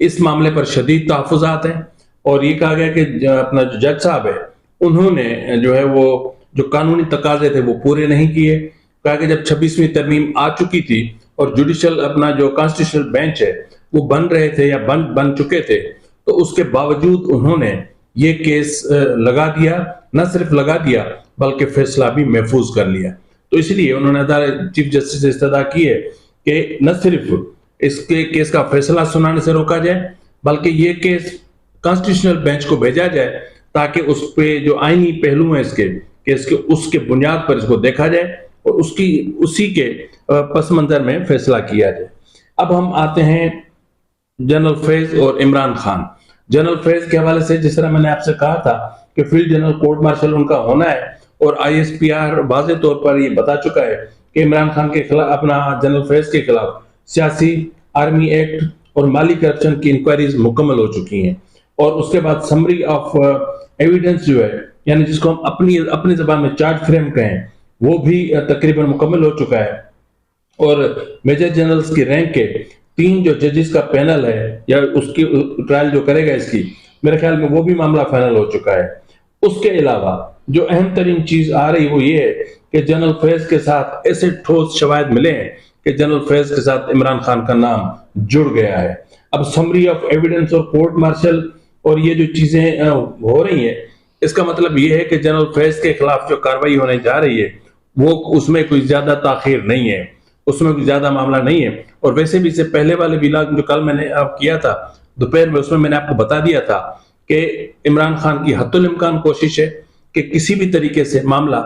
اس معاملے پر شدید تحفظات ہیں، اور یہ کہا گیا کہ اپنا جو جج صاحب ہے انہوں نے جو ہے وہ جو قانونی تقاضے تھے وہ پورے نہیں کیے. کہا کہ جب 26ویں ترمیم آ چکی تھی اور جوڈیشل اپنا جو کانسٹیٹیوشنل بینچ ہے وہ بن رہے تھے یا بن چکے تھے، تو اس کے باوجود انہوں نے یہ کیس لگا دیا، نہ صرف لگا دیا بلکہ فیصلہ بھی محفوظ کر لیا. تو اس لیے انہوں نے چیف جسٹس سے استدعا کی ہے کہ نہ صرف اس کے کیس کا فیصلہ سنانے سے روکا جائے بلکہ یہ کیس کانسٹیٹیوشنل بینچ کو بھیجا جائے تاکہ اس پہ جو آئینی پہلو ہیں اس کے بنیاد پر اس کو دیکھا جائے اور اسی کے پس منظر میں فیصلہ کیا جائے. اب ہم آتے ہیں جنرل فیض اور عمران خان. جنرل فیض کے حوالے سے جس طرح میں نے آپ سے کہا تھا کہ فیلڈ جنرل کورٹ مارشل ان کا ہونا ہے، اور آئی ایس پی آر واضح طور پر یہ بتا چکا ہے کہ عمران خان کے خلاف، اپنا جنرل فیض کے خلاف سیاسی، آرمی ایکٹ اور مالی کرپشن کی انکوائریز مکمل ہو چکی ہیں. اور اس کے بعد سمری آف ایویڈنس جو ہے، یعنی جس کو ہم اپنی زبان میں چارج فریم کہیں، وہ بھی تقریباً مکمل ہو چکا ہے. اور میجر جنرلز کی رینک کے 3 جو ججز کا پینل ہے یا اس کی ٹرائل جو کرے گا اس کی، میرے خیال میں وہ بھی معاملہ فائنل ہو چکا ہے. اس کے علاوہ جو اہم ترین چیز آ رہی وہ یہ ہے کہ جنرل فیض کے ساتھ ایسے ٹھوس شواہد ملے ہیں کہ جنرل فیض کے ساتھ عمران خان کا نام جڑ گیا ہے. اب سمری آف ایویڈنس اور کورٹ مارشل اور یہ جو چیزیں ہو رہی ہیں، اس کا مطلب یہ ہے کہ جنرل فیض کے خلاف جو کاروائی ہونے جا رہی ہے وہ اس میں کوئی زیادہ تاخیر نہیں ہے، اس میں کوئی زیادہ معاملہ نہیں ہے. اور ویسے بھی اس سے پہلے والے ویلاگ جو کل میں نے کیا تھا دوپہر میں، اس میں نے آپ کو بتا دیا تھا کہ عمران خان کی حتی الامکان کوشش ہے کہ کسی بھی طریقے سے معاملہ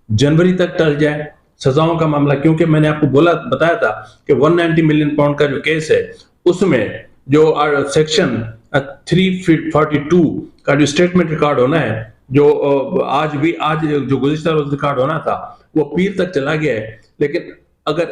جنوری تک ٹل جائے. سزاؤں کا معاملہ، کیونکہ میں نے آپ کو بتایا تھا کہ 190 ملین پاؤنڈ کا جو کیس ہے اس میں جو سیکشن 342 کا جو سٹیٹمنٹ ریکارڈ ہونا ہے، جو آج جو گزشتہ روز ریکارڈ ہونا تھا وہ پیر تک چلا گیا ہے. لیکن اگر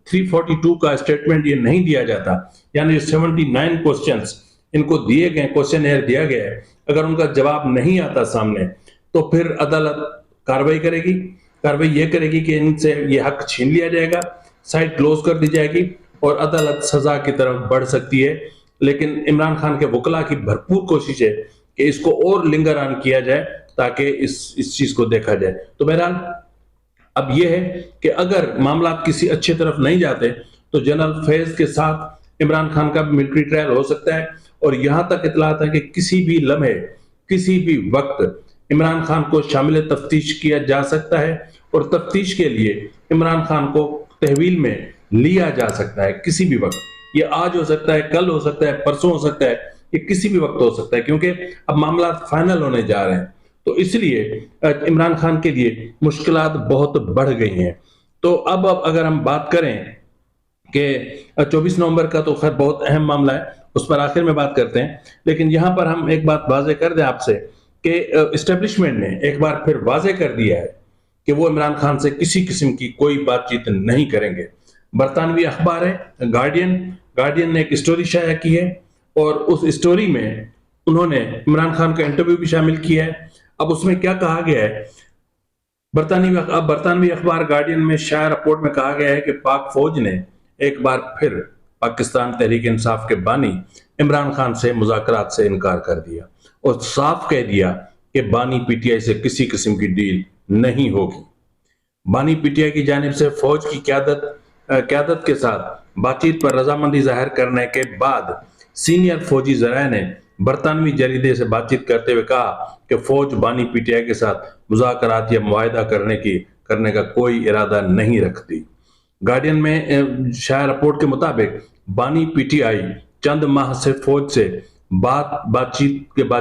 342 کا سٹیٹمنٹ یہ نہیں دیا جاتا، یعنی 79 کوسچنز ان کو دیے گئے، کوسچن ایئر دیا گیا ہے، اگر ان کا جواب نہیں آتا سامنے تو پھر عدالت کاروائی کرے گی. کاروائی یہ کرے گی کہ ان سے یہ حق چھین لیا جائے گا، سائٹ کلوز کر دی جائے گی اور عدالت سزا کی طرف بڑھ سکتی ہے. لیکن عمران خان کے وکلاء کی بھرپور کوشش ہے کہ اس کو اور لنگر آن کیا جائے تاکہ اس چیز کو دیکھا جائے. تو بہرحال اب یہ ہے کہ اگر معاملات کسی اچھے طرف نہیں جاتے تو جنرل فیض کے ساتھ عمران خان کا بھی ملٹری ٹرائل ہو سکتا ہے. اور یہاں تک اطلاعات ہے کہ کسی بھی لمحے، کسی بھی وقت عمران خان کو شامل تفتیش کیا جا سکتا ہے، اور تفتیش کے لیے عمران خان کو تحویل میں لیا جا سکتا ہے کسی بھی وقت. یہ آج ہو سکتا ہے، کل ہو سکتا ہے، پرسوں ہو سکتا ہے، یہ کسی بھی وقت ہو سکتا ہے، کیونکہ اب معاملات فائنل ہونے جا رہے ہیں. تو اس لیے عمران خان کے لیے مشکلات بہت بڑھ گئی ہیں. تو اب اگر ہم بات کریں کہ 24 نومبر کا تو خیر بہت اہم معاملہ ہے، اس پر آخر میں بات کرتے ہیں. لیکن یہاں پر ہم ایک بات واضح کر دیں آپ سے کہ اسٹیبلشمنٹ نے ایک بار پھر واضح کر دیا ہے کہ وہ عمران خان سے کسی قسم کی کوئی بات چیت نہیں کریں گے. برطانوی اخبار ہے گارڈین نے ایک اسٹوری شائع کی ہے، اور اس اسٹوری میں انہوں نے عمران خان کا انٹرویو بھی شامل کیا ہے. اب اس میں کیا کہا گیا ہے، برطانوی اخبار گارڈین میں شائع رپورٹ میں کہا گیا ہے کہ پاک فوج نے ایک بار پھر پاکستان تحریک انصاف کے بانی عمران خان سے مذاکرات سے انکار کر دیا اور صاف کہہ دیا کہ بانی پی ٹی آئی سے کسی قسم کی ڈیل نہیں ہوگی. بانی پی ٹی آئی کی جانب سے فوج کی قیادت کے ساتھ بات چیت پر رضامندی ظاہر کرنے کے بعد سینئر فوجی ذرائع نے برطانوی جریدے سے بات چیت کرتے ہوئے کہا کہ فوج بانی پی ٹی آئی کے ساتھ مذاکرات یا معاہدہ کرنے کا کوئی ارادہ نہیں رکھتی. گارڈین میں شائع رپورٹ کے مطابق بانی پی ٹی آئی چند ماہ سے فوج سے بات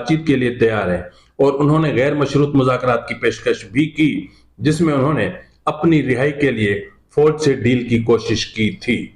چیت کے لیے تیار ہے، اور انہوں نے غیر مشروط مذاکرات کی پیشکش بھی کی جس میں انہوں نے اپنی رہائی کے لیے فوج سے ڈیل کی کوشش کی تھی.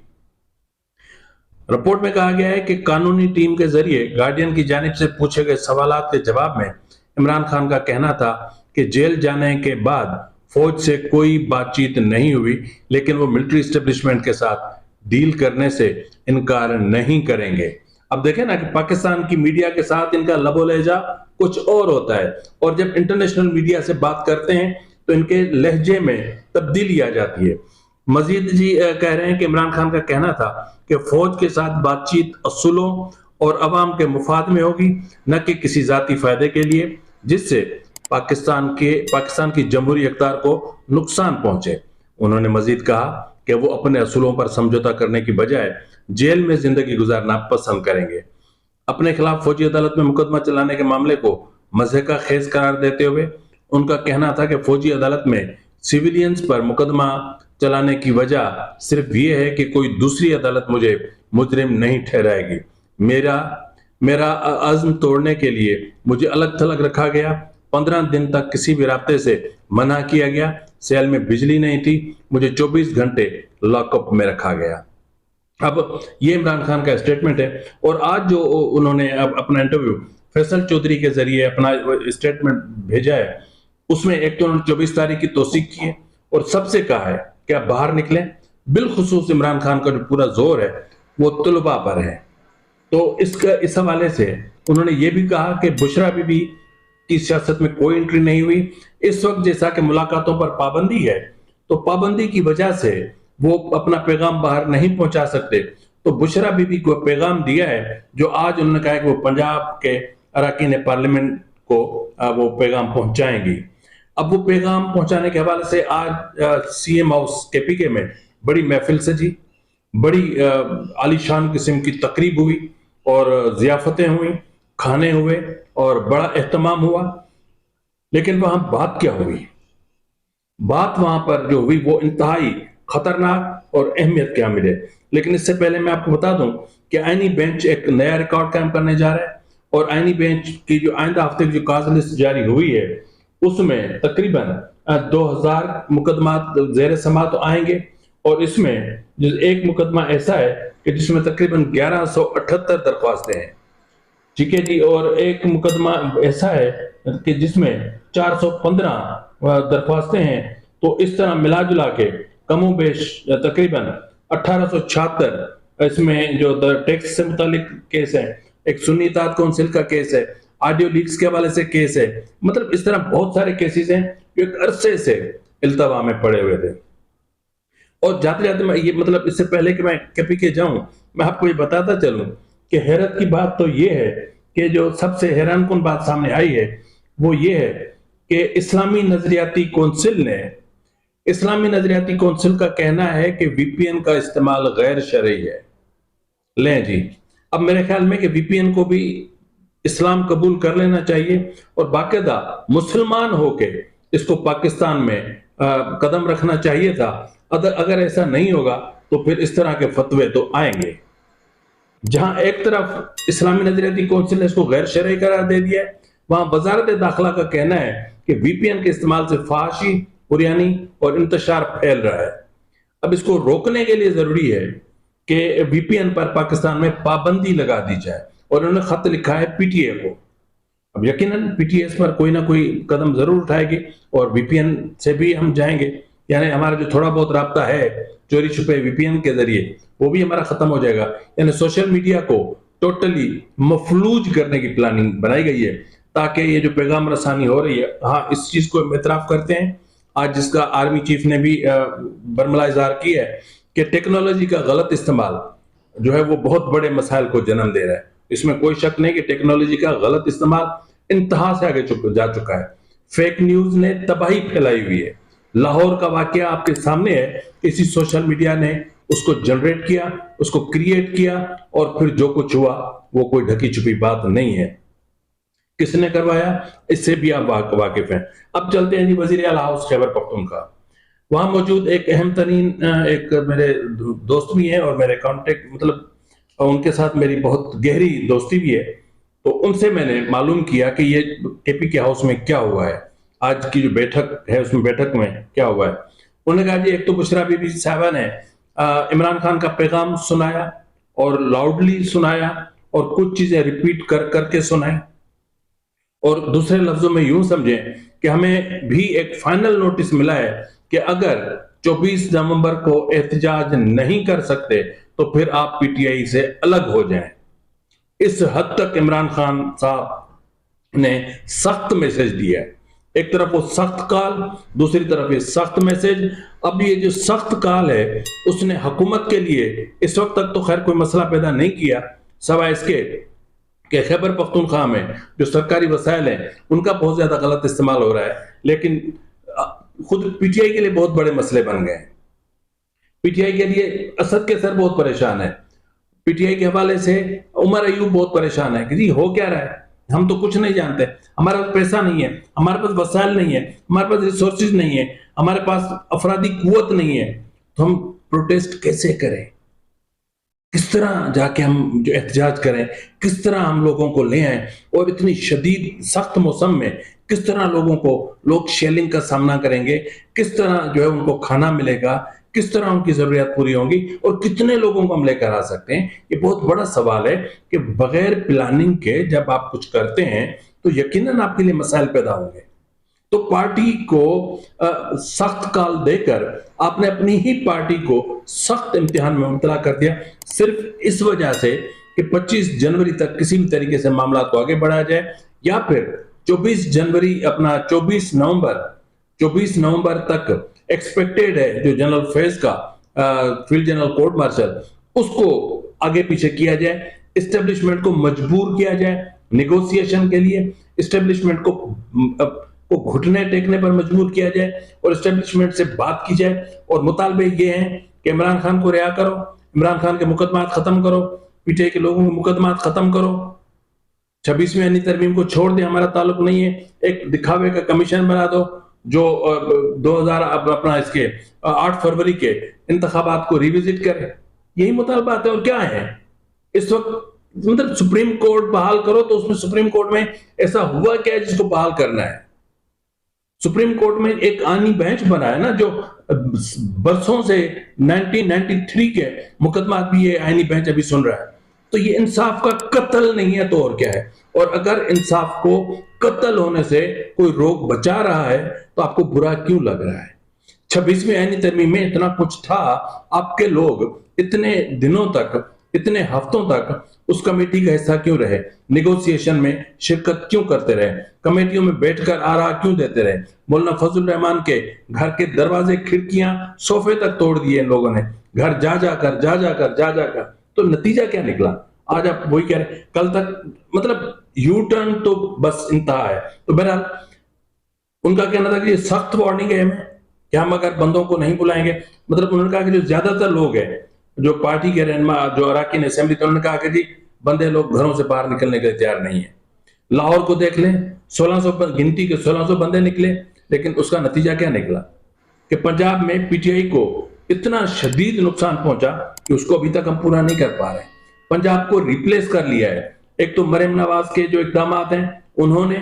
رپورٹ میں کہا گیا ہے کہ قانونی ٹیم کے ذریعے گارڈین کی جانب سے پوچھے گئے سوالات کے جواب میں عمران خان کا کہنا تھا کہ جیل جانے کے بعد فوج سے کوئی بات چیت نہیں ہوئی، لیکن وہ ملٹری اسٹیبلشمنٹ کے ساتھ ڈیل کرنے سے انکار نہیں کریں گے. اب دیکھیں نا کہ پاکستان کی میڈیا کے ساتھ ان کا لب و لہجہ کچھ اور ہوتا ہے، اور جب انٹرنیشنل میڈیا سے بات کرتے ہیں تو ان کے لہجے میں تبدیلی آ جاتی ہے. مزید کہہ رہے ہیں کہ عمران خان کا کہنا تھا کہ فوج کے ساتھ بات چیت اصولوں اور عوام کے مفاد میں ہوگی، نہ کہ کسی ذاتی فائدے کے لیے جس سے پاکستان کی جمہوری اقدار کو نقصان پہنچے۔ انہوں نے مزید کہا کہ وہ اپنے اصولوں پر سمجھوتہ کرنے کی بجائے جیل میں زندگی گزارنا پسند کریں گے۔ اپنے خلاف فوجی عدالت میں مقدمہ چلانے کے معاملے کو مضحکہ خیز قرار دیتے ہوئے ان کا کہنا تھا کہ فوجی عدالت میں سیویلینز پر مقدمہ چلانے کی وجہ صرف یہ ہے کہ کوئی دوسری عدالت مجھے مجرم نہیں ٹھہرائے گی۔ میرا عزم توڑنے کے لیے مجھے الگ تھلگ رکھا گیا، 15 دن تک کسی بھی رابطے سے منع کیا گیا، سیل میں بجلی نہیں تھی، مجھے 24 گھنٹے لاک اپ میں رکھا گیا۔ اب یہ عمران خان کا اسٹیٹمنٹ ہے، اور آج جو انہوں نے اپنا انٹرویو فیصل چودھری کے ذریعے اپنا اسٹیٹمنٹ بھیجا ہے، اس میں ایک تو انہوں نے 24 تاریخ کی توثیق کی ہے اور سب سے کہا ہے کہ آپ باہر نکلیں۔ بالخصوص عمران خان کا جو پورا زور ہے وہ طلباء پر ہے، تو اس حوالے سے انہوں نے یہ بھی کہا کہ بشرا بی بی کی سیاست میں کوئی انٹری نہیں ہوئی۔ اس وقت جیسا کہ ملاقاتوں پر پابندی ہے، تو پابندی کی وجہ سے وہ اپنا پیغام باہر نہیں پہنچا سکتے، تو بشرا بی بی کو پیغام دیا ہے جو آج انہوں نے کہا ہے کہ وہ پنجاب کے اراکین پارلیمنٹ کو وہ پیغام پہنچائیں گی۔ اب وہ پیغام پہنچانے کے حوالے سے آج سی ایم ہاؤس KPK میں بڑی محفل سجی، بڑی عالی شان قسم کی تقریب ہوئی اور ضیافتیں ہوئیں، کھانے ہوئے اور بڑا اہتمام ہوا، لیکن وہاں بات کیا ہوئی؟ بات وہاں پر جو ہوئی وہ انتہائی خطرناک اور اہمیت کے حامل ہے۔ لیکن اس سے پہلے میں آپ کو بتا دوں کہ آئینی بینچ ایک نیا ریکارڈ قائم کرنے جا رہا ہے، اور آئینی بینچ کی جو آئندہ ہفتے کی جو کاز لسٹ جاری ہوئی ہے اس میں تقریباً 2000 مقدمات زیر سماعت آئیں گے، اور اس میں ایک مقدمہ ایسا ہے کہ جس میں تقریباً 1178 درخواستیں ہیں، ٹھیک ہے جی، اور ایک مقدمہ ایسا ہے کہ جس میں 415 درخواستیں ہیں۔ تو اس طرح ملا جلا کے کم و بیش تقریباً 1876 اس میں جو ٹیکس سے متعلق کیس ہے، ایک سنی اطاعت کونسل کا کیس ہے، آڈیو لیکس کے حوالے سے کیس ہے، مطلب اس طرح بہت سارے کیسز ہیں جو ایک عرصے سے التوا میں پڑے ہوئے تھے۔ اور جاتے جاتے میں یہ مطلب اس سے پہلے کہ میں KPK جاؤں، میں آپ کو یہ بتاتا چلوں کہ حیرت کی بات تو یہ ہے کہ جو سب سے حیران کن بات سامنے آئی ہے وہ یہ ہے کہ اسلامی نظریاتی کونسل کا کہنا ہے کہ VPN کا استعمال غیر شرعی ہے۔ لیں جی، اب میرے خیال میں کہ VPN کو بھی اسلام قبول کر لینا چاہیے اور باقاعدہ مسلمان ہو کے اس کو پاکستان میں قدم رکھنا چاہیے تھا۔ اگر ایسا نہیں ہوگا تو پھر اس طرح کے فتوے تو آئیں گے۔ جہاں ایک طرف اسلامی نظریاتی کونسل نے اس کو غیر شرعی قرار دے دیا ہے، وہاں وزارت داخلہ کا کہنا ہے کہ VPN کے استعمال سے فحاشی، عریانی اور انتشار پھیل رہا ہے۔ اب اس کو روکنے کے لیے ضروری ہے کہ VPN پر پاکستان میں پابندی لگا دی جائے، اور انہوں نے خط لکھا ہے PTA کو۔ اب یقیناً PTA اس پر کوئی نہ کوئی قدم ضرور اٹھائے گی، اور VPN سے بھی ہم جائیں گے، یعنی ہمارا جو تھوڑا بہت رابطہ ہے چوری چھپے VPN کے ذریعے وہ بھی ہمارا ختم ہو جائے گا۔ یعنی سوشل میڈیا کو ٹوٹلی مفلوج کرنے کی پلاننگ بنائی گئی ہے تاکہ یہ جو پیغام رسانی ہو رہی ہے، ہاں اس چیز کو ہم اعتراف کرتے ہیں آج، جس کا آرمی چیف نے بھی برملا اظہار کیا ہے کہ ٹیکنالوجی کا غلط استعمال جو ہے وہ بہت بڑے مسائل کو جنم دے رہا ہے۔ اس میں کوئی شک نہیں کہ ٹیکنالوجی کا غلط استعمال انتہا سے آگے جا چکا ہے۔ فیک نیوز نے تباہی پھیلائی ہوئی ہے۔ لاہور کا واقعہ آپ کے سامنے ہے، اسی سوشل میڈیا نے اس کو جنریٹ کیا، اس کو کریٹ کیا، اور پھر جو کچھ ہوا وہ کوئی ڈھکی چھپی بات نہیں ہے۔ کس نے کروایا اس سے بھی آپ واقف ہیں۔ اب چلتے ہیں جی وزیر اعلیٰ ہاؤس خیبر پختونخوا۔ وہاں موجود ایک اہم ترین ایک میرے دوست بھی ہیں اور میرے کانٹیکٹ مطلب ان کے ساتھ میری بہت گہری دوستی بھی ہے، تو ان سے میں نے معلوم کیا کہ یہ KPK ہاؤس میں کیا ہوا ہے، آج کی جو بیٹھک ہے اس میں بیٹھک میں کیا ہوا ہے۔ انہوں نے کہا جی ایک تو بشرا بی بی صاحبہ نے عمران خان کا پیغام سنایا اور لاؤڈلی سنایا اور کچھ چیزیں ریپیٹ کر کے سنائیں، اور دوسرے لفظوں میں یوں سمجھیں کہ ہمیں بھی ایک فائنل نوٹس ملا ہے کہ اگر 24 نومبر کو احتجاج نہیں کر سکتے تو پھر آپ PTI سے الگ ہو جائیں۔ اس حد تک عمران خان صاحب نے سخت میسج دیا ہے، ایک طرف وہ سخت کال، دوسری طرف یہ سخت میسج۔ اب یہ جو سخت کال ہے اس نے حکومت کے لیے اس وقت تک تو خیر کوئی مسئلہ پیدا نہیں کیا، سوائے اس کے کہ خیبر پختونخوا میں جو سرکاری وسائل ہیں ان کا بہت زیادہ غلط استعمال ہو رہا ہے، لیکن خود پی ٹی آئی کے لیے بہت بڑے مسئلے بن گئے ہیں۔ پی ٹی آئی کے لیے اسد کے سر بہت پریشان ہے، پی ٹی آئی کے حوالے سے عمر ایوب بہت پریشان ہے کہ جی ہو کیا رہا ہے، ہم تو کچھ نہیں جانتے، ہمارے پاس پیسہ نہیں ہے، ہمارے پاس وسائل نہیں ہے، ہمارے پاس ریسورسز نہیں ہے، ہمارے پاس افرادی قوت نہیں ہے، تو ہم پروٹیسٹ کیسے کریں، کس طرح جا کے ہم جو احتجاج کریں، کس طرح ہم لوگوں کو لے آئیں، اور اتنی شدید سخت موسم میں کس طرح لوگ شیلنگ کا سامنا کریں گے، کس طرح جو ہے ان کو کھانا ملے گا، کس طرح ان کی ضروریات پوری ہوں گی، اور کتنے لوگوں کو ہم لے کر آ سکتے ہیں۔ یہ بہت بڑا سوال ہے کہ بغیر پلاننگ کے جب آپ کچھ کرتے ہیں تو یقیناً آپ کے لیے مسائل پیدا ہوں گے۔ تو پارٹی کو سخت کال دے کر آپ نے اپنی ہی پارٹی کو سخت امتحان میں مبتلا کر دیا، صرف اس وجہ سے کہ 25 جنوری تک کسی بھی طریقے سے معاملات کو آگے بڑھایا جائے، یا پھر 24 نومبر تک ایکسپیکٹڈ ہے جو جنرل فیز کا فیلڈ جنرل کورٹ مارشل، اس کو آگے پیچھے کیا جائے، اسٹیبلشمنٹ کو مجبور کیا جائے نیگوسیشن کے لیے، اسٹیبلشمنٹ کو گھٹنے ٹیکنے پر مجبور کیا جائے اور اسٹیبلشمنٹ سے بات کی جائے، اور مطالبے یہ ہیں کہ عمران خان کو رہا کرو، عمران خان کے مقدمات ختم کرو، پی ٹی آئی کے لوگوں کے مقدمات ختم کرو، 26ویں آئینی ترمیم کو چھوڑ دیں، ہمارا تعلق نہیں ہے، ایک دکھاوے کا کمیشن بنا دو جو 8 فروری کے انتخابات کو ریوزٹ کرے۔ یہی مطالبات ہیں، اور کیا ہیں اس وقت، مطلب سپریم کورٹ بحال کرو، تو اس میں سپریم کورٹ میں ایسا ہوا کیا ہے جس کو بحال کرنا ہے؟ سپریم کورٹ میں ایک آئینی بینچ بنا ہے نا، جو برسوں سے 1993 کے مقدمات بھی یہ آئینی بینچ ابھی سن رہا ہے۔ تو یہ انصاف کا قتل نہیں ہے تو اور کیا ہے؟ اور اگر انصاف کو قتل ہونے سے کوئی روک بچا رہا ہے تو آپ کو برا کیوں لگ رہا ہے؟ 26ویں آئینی ترمیم میں اتنا کچھ تھا، آپ کے لوگ اتنے دنوں تک، اتنے ہفتوں تک اس کمیٹی کا حصہ کیوں رہے، نیگوسیشن میں شرکت کیوں کرتے رہے، کمیٹیوں میں بیٹھ کر آرا کیوں دیتے رہے؟ مولانا فضل الرحمان کے گھر کے دروازے، کھڑکیاں، صوفے تک توڑ دیے ان لوگوں نے، گھر جا جا کر، تو نتیجہ کیا نکلا؟ آج آپ وہی کہہ رہے ہیں، کل تک مطلب یو ٹرن تو بس انتہا ہے۔ تو بہرحال ان کا کہنا تھا کہ یہ سخت وارننگ ہے ہمیں کہ ہم اگر بندوں کو نہیں بلائیں گے، مطلب انہوں نے کہا کہ جو زیادہ تر لوگ ہیں جو پارٹی کے رہنما، جو اراکین اسمبلی، تو انہوں نے کہا کہ جی بندے لوگ گھروں سے باہر نکلنے کے لیے تیار نہیں ہیں۔ لاہور کو دیکھ لیں، 1600 گنتی کے 1600 بندے نکلے، لیکن اس کا نتیجہ کیا نکلا کہ پنجاب میں پی ٹی آئی کو اتنا شدید نقصان پہنچا کہ اس کو ابھی تک ہم پورا نہیں کر پا رہے۔ پنجاب کو ریپلیس کر لیا ہے، ایک تو مریم نواز کے جو اقدامات ہیں انہوں نے،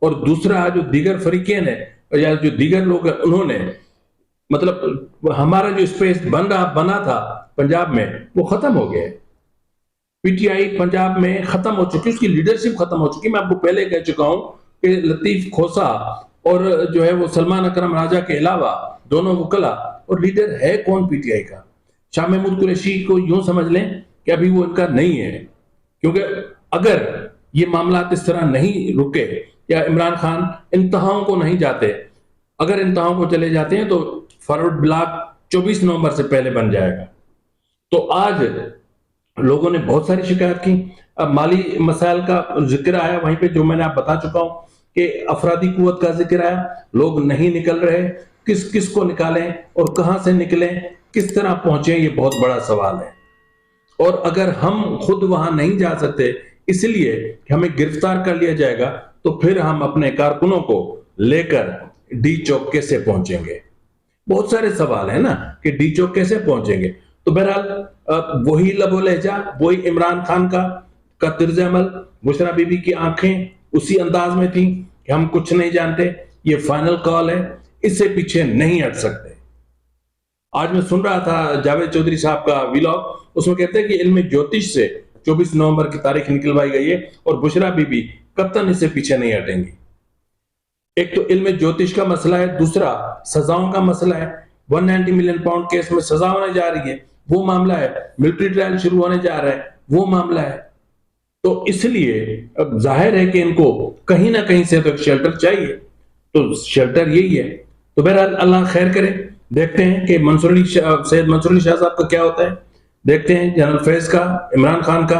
اور دوسرا جو دیگر فریقین ہیں یا جو دیگر لوگ ہیں انہوں نے، مطلب ہمارا جو اسپیس بنا تھا پنجاب میں وہ ختم ہو گیا ہے۔ پی ٹی آئی پنجاب میں ختم ہو چکی، اس کی لیڈرشپ ختم ہو چکی۔ میں آپ کو پہلے کہہ چکا ہوں کہ لطیف کھوسا اور جو ہے وہ سلمان اکرم راجہ کے علاوہ دونوں وکلا اور لیڈر ہے کون پی ٹی آئی کا؟ شاہ محمود قریشی کو یوں سمجھ لیں کہ ابھی وہ ان کا نہیں ہے، کیونکہ اگر یہ معاملات اس طرح نہیں رکے یا عمران خان انتہاؤں کو نہیں جاتے، اگر انتہاؤں کو چلے جاتے ہیں تو فارورڈ بلاک 24 نومبر سے پہلے بن جائے گا۔ تو آج لوگوں نے بہت ساری شکایت کی، مالی مسائل کا ذکر آیا وہیں پہ، جو میں نے آپ بتا چکا ہوں کہ افرادی قوت کا ذکر آیا، لوگ نہیں نکل رہے، کس کو نکالیں اور کہاں سے نکلیں، کس طرح پہنچیں، یہ بہت بڑا سوال ہے۔ اور اگر ہم خود وہاں نہیں جا سکتے اس لیے کہ ہمیں گرفتار کر لیا جائے گا، تو پھر ہم اپنے کارکنوں کو لے کر ڈی چوک کیسے پہنچیں گے؟ بہت سارے سوال ہیں نا کہ ڈی چوک کیسے پہنچیں گے۔ تو بہرحال وہی لب و لہجہ، وہی عمران خان کا طرز عمل، بشرا بی بی کی آنکھیں اسی انداز میں تھیں کہ ہم کچھ نہیں جانتے، یہ فائنل کال ہے، اس سے پیچھے نہیں ہٹ سکتے۔ آج میں سن رہا تھا جاوید چودھری صاحب کا ویلاگ، اس میں کہتے ہیں کہ علم جوتش سے 24 نومبر کی تاریخ نکلوائی گئی ہے اور بشرا بی بی قطعاً اس سے پیچھے نہیں ہٹیں گی۔ ایک تو علم جوتش کا مسئلہ ہے، دوسرا سزاؤں کا مسئلہ ہے۔ 190 ملین پاؤنڈ کیس میں سزا ہونے جا رہی ہے، وہ معاملہ ہے۔ ملٹری ٹرائل شروع ہونے جا رہا ہے، وہ معاملہ ہے۔ تو اس لیے اب ظاہر ہے کہ ان کو کہیں نہ کہیں سے تو ایک شیلٹر چاہیے، تو شیلٹر یہی ہے۔ تو بہرحال اللہ خیر کرے، دیکھتے ہیں کہ سید منصور علی شاہ صاحب کا کیا ہوتا ہے، دیکھتے ہیں جنرل فیض کا، عمران خان کا،